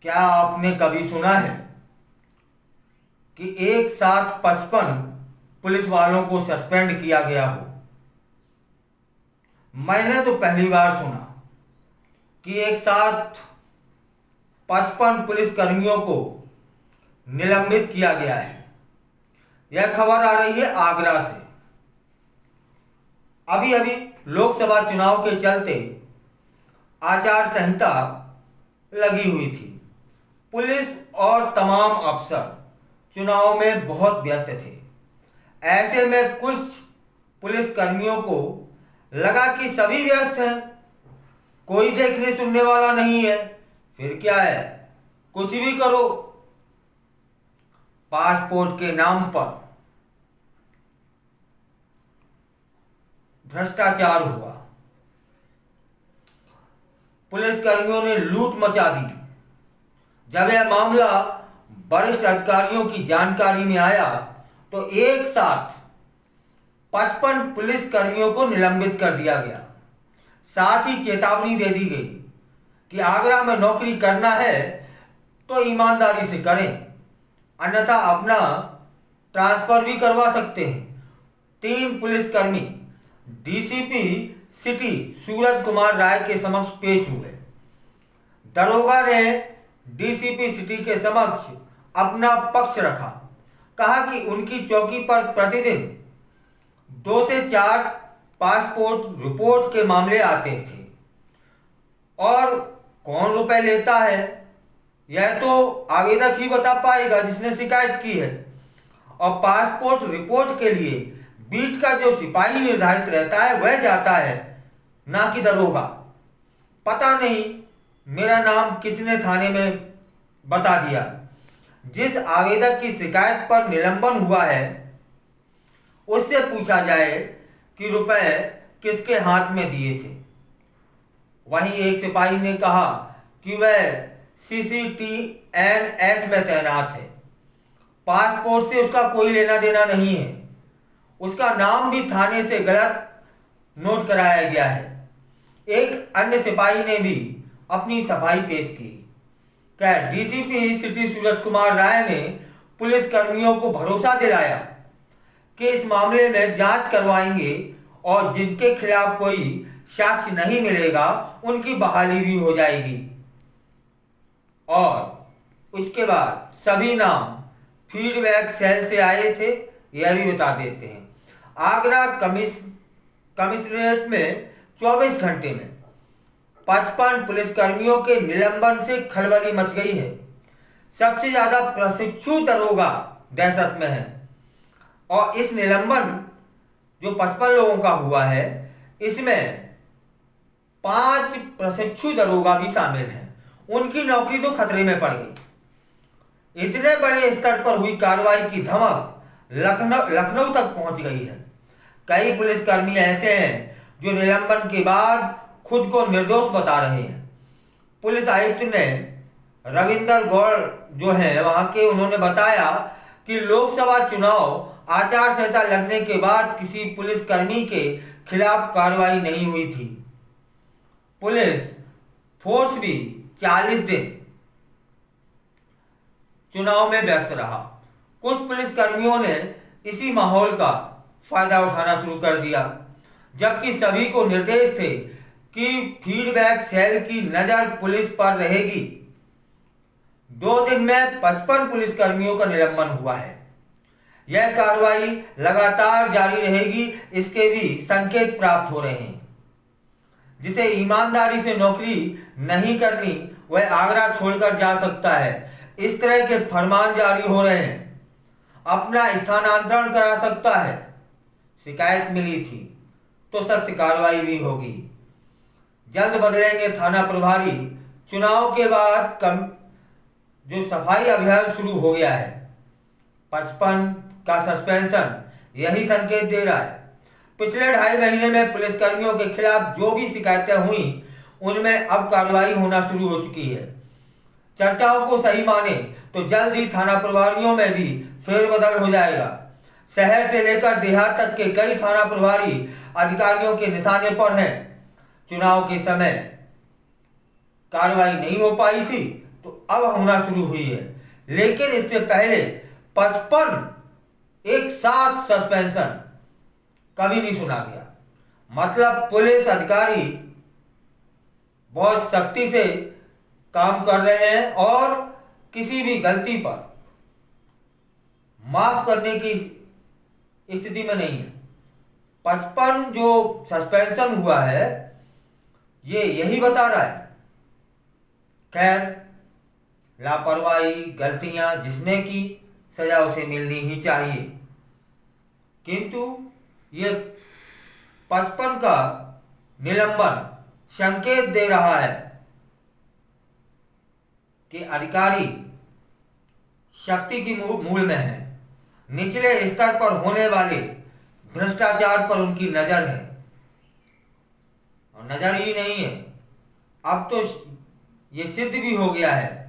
क्या आपने कभी सुना है कि एक साथ 55 पुलिस वालों को सस्पेंड किया गया हो? मैंने तो पहली बार सुना कि एक साथ 55 पुलिस कर्मियों को निलंबित किया गया है। यह खबर आ रही है आगरा से। अभी अभी लोकसभा चुनाव के चलते आचार संहिता लगी हुई थी। पुलिस और तमाम अफसर चुनाव में बहुत व्यस्त थे। ऐसे में कुछ पुलिस कर्मियों को लगा कि सभी व्यस्त हैं, कोई देखने सुनने वाला नहीं है, फिर क्या है, कुछ भी करो। पासपोर्ट के नाम पर भ्रष्टाचार हुआ। पुलिस कर्मियों ने लूट मचा दी। जब यह मामला वरिष्ठ अधिकारियों की जानकारी में आया तो एक साथ 55 पुलिस कर्मियों को निलंबित कर दिया गया। साथ ही चेतावनी दे दी गई कि आगरा में नौकरी करना है तो ईमानदारी से करें, अन्यथा अपना ट्रांसफर भी करवा सकते हैं। 3 पुलिसकर्मी डीसीपी सिटी सूरज कुमार राय के समक्ष पेश हुए। दरोगा ने डीसीपी सिटी के समक्ष अपना पक्ष रखा। कहा कि उनकी चौकी पर प्रतिदिन 2 से 4 पासपोर्ट रिपोर्ट के मामले आते थे और कौन रुपए लेता है यह तो आवेदक ही बता पाएगा जिसने शिकायत की है। और पासपोर्ट रिपोर्ट के लिए बीट का जो सिपाही निर्धारित रहता है वह जाता है, ना कि दरोगा। पता नहीं मेरा नाम किसने थाने में बता दिया। जिस आवेदक की शिकायत पर निलंबन हुआ है उससे पूछा जाए कि रुपए किसके हाथ में दिए थे। वहीं एक सिपाही ने कहा कि वह CCTNS में तैनात है, पासपोर्ट से उसका कोई लेना देना नहीं है। उसका नाम भी थाने से गलत नोट कराया गया है। एक अन्य सिपाही ने भी अपनी सफाई पेश की। क्या डीसीपी सिटी सूरज कुमार राय ने पुलिस कर्मियों को भरोसा दिलाया कि इस मामले में जांच करवाएंगे और जिनके खिलाफ कोई साक्ष्य नहीं मिलेगा उनकी बहाली भी हो जाएगी। और उसके बाद सभी नाम फीडबैक सेल से आए थे, यह भी बता देते हैं। आगरा कमिश्नरेट में 24 घंटे में 55 पुलिसकर्मियों के निलंबन से खलबली मच गई है। सबसे ज्यादा प्रशिक्षु दरोगा दहशत में है और इस निलंबन जो 55 लोगों का हुआ है इसमें 5 प्रशिक्षु दरोगा भी शामिल हैं। उनकी नौकरी तो खतरे में पड़ गई। इतने बड़े स्तर पर हुई कार्रवाई की धमक लखनऊ तक पहुंच गई है। कई पुलिसकर्मी ऐसे हैं जो निलंबन के बाद खुद को निर्दोष बता रहे हैं। पुलिस आयुक्त ने रविंदर गौड़ जो हैं वहां के, उन्होंने बताया कि लोकसभा चुनाव आचार संहिता लगने के बाद किसी पुलिसकर्मी के खिलाफ कार्रवाई नहीं हुई थी। पुलिस फोर्स भी 40 दिन चुनाव में व्यस्त रहा। कुछ पुलिसकर्मियों ने इसी माहौल का फायदा उठाना शुरू कर दिया, जबकि सभी को निर्देश थे कि फीडबैक सेल की नजर पुलिस पर रहेगी। 2 दिन में 55 पुलिसकर्मियों का निलंबन हुआ है। यह कार्रवाई लगातार जारी रहेगी, इसके भी संकेत प्राप्त हो रहे हैं। जिसे ईमानदारी से नौकरी नहीं करनी वह आगरा छोड़कर जा सकता है। इस तरह के फरमान जारी हो रहे हैं। अपना स्थानांतरण करा सकता है। शिकायत मिली थी तो सख्त कार्रवाई भी होगी। जल्द बदलेंगे थाना प्रभारी। चुनाव के बाद जो सफाई अभियान शुरू हो गया है, 55 का सस्पेंशन यही संकेत दे रहा है। पिछले 2.5 महीने में पुलिसकर्मियों के खिलाफ जो भी शिकायतें हुई उनमें अब कार्रवाई होना शुरू हो चुकी है। चर्चाओं को सही माने तो जल्द ही थाना प्रभारियों में भी फेरबदल हो जाएगा। शहर से लेकर देहात तक के कई थाना प्रभारी अधिकारियों के निशाने पर हैं। चुनाव के समय कार्रवाई नहीं हो पाई थी, तो अब होना शुरू हुई है। लेकिन इससे पहले 55 एक साथ सस्पेंशन कभी नहीं सुना गया। मतलब पुलिस अधिकारी बहुत सख्ती से काम कर रहे हैं और किसी भी गलती पर माफ करने की स्थिति में नहीं है। 55 जो सस्पेंशन हुआ है ये यही बता रहा है। खैर, लापरवाही, गलतियां जिसने की सजा उसे मिलनी ही चाहिए, किंतु ये 55 का निलंबन संकेत दे रहा है कि अधिकारी शक्ति की मूल में है। निचले स्तर पर होने वाले भ्रष्टाचार पर उनकी नजर है, और नजर ही नहीं है, अब तो ये सिद्ध भी हो गया है